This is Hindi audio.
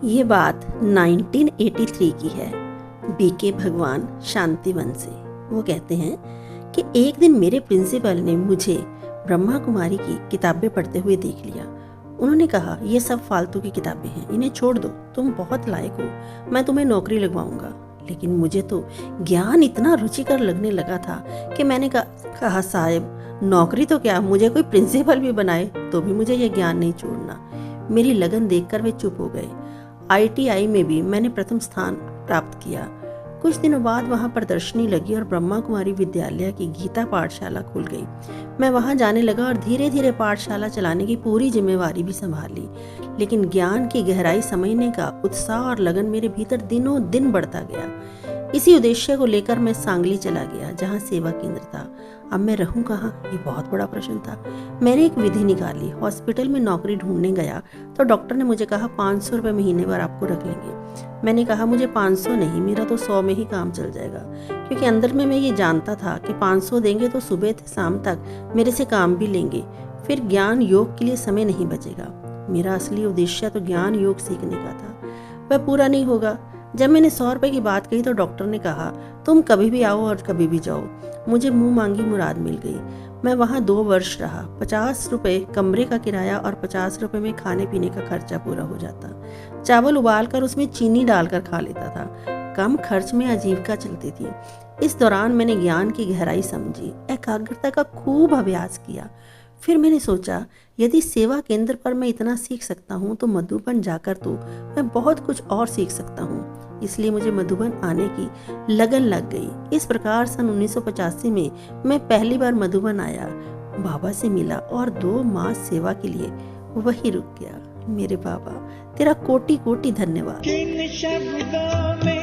ये बात 1983 की है। बीके भगवान शांतिवन से। वो कहते हैं कि एक दिन मेरे प्रिंसिपल ने मुझे ब्रह्मा कुमारी की किताबें पढ़ते हुए देख लिया। उन्होंने कहा, ये सब फालतू की किताबें हैं, इन्हें छोड़ दो, तुम बहुत लायक हो, मैं तुम्हें नौकरी लगवाऊंगा। लेकिन मुझे तो ज्ञान इतना रुचिकर लगने लगा था कि मैंने कहा साहब, नौकरी तो क्या, मुझे कोई प्रिंसिपल भी बनाए तो भी मुझे ये ज्ञान नहीं छोड़ना। मेरी लगन देखकर वे चुप हो गए। ITI में भी मैंने प्रथम स्थान प्राप्त किया। कुछ दिनों बाद वहाँ प्रदर्शनी लगी और ब्रह्मा कुमारी विद्यालय की गीता पाठशाला खुल गई। मैं वहाँ जाने लगा और धीरे धीरे पाठशाला चलाने की पूरी जिम्मेवारी भी संभाल ली। लेकिन ज्ञान की गहराई समझने का उत्साह और लगन मेरे भीतर दिनों दिन बढ़ता गया। इसी उद्देश्य को लेकर मैं सांगली चला गया, जहाँ सेवा केंद्र था। अब मैं रहूं कहाँ, ये बहुत बड़ा प्रश्न था। मैंने एक विधि निकाली। हॉस्पिटल में नौकरी ढूंढने गया तो डॉक्टर ने मुझे कहा 500 रुपये महीने पर आपको रख लेंगे। मैंने कहा मुझे 500 नहीं, मेरा तो 100 में ही काम चल जाएगा, क्योंकि अंदर में मैं ये जानता था कि 500 देंगे तो सुबह से शाम तक मेरे से काम भी लेंगे, फिर ज्ञान योग के लिए समय नहीं बचेगा। मेरा असली उद्देश्य तो ज्ञान योग सीखने का था, वह पूरा नहीं होगा। जब मैंने 100 रुपये की बात कही तो डॉक्टर ने कहा, तुम कभी भी आओ और कभी भी जाओ। मुझे मुंह मांगी मुराद मिल गई। मैं वहाँ 2 वर्ष रहा। 50 रुपये कमरे का किराया और 50 रुपये में खाने पीने का खर्चा पूरा हो जाता। चावल उबाल कर उसमें चीनी डालकर खा लेता था। कम खर्च में आजीविका चलती थी। इस दौरान मैंने ज्ञान की गहराई समझी, एकाग्रता का खूब अभ्यास किया। फिर मैंने सोचा, यदि सेवा केंद्र पर मैं इतना सीख सकता हूँ तो मधुबन जाकर तो मैं बहुत कुछ और सीख सकता हूँ। इसलिए मुझे मधुबन आने की लगन लग गई। इस प्रकार सन 1985 में मैं पहली बार मधुबन आया, बाबा से मिला और 2 मास सेवा के लिए वहीं रुक गया। मेरे बाबा, तेरा कोटि कोटि धन्यवाद। किन शब्दों में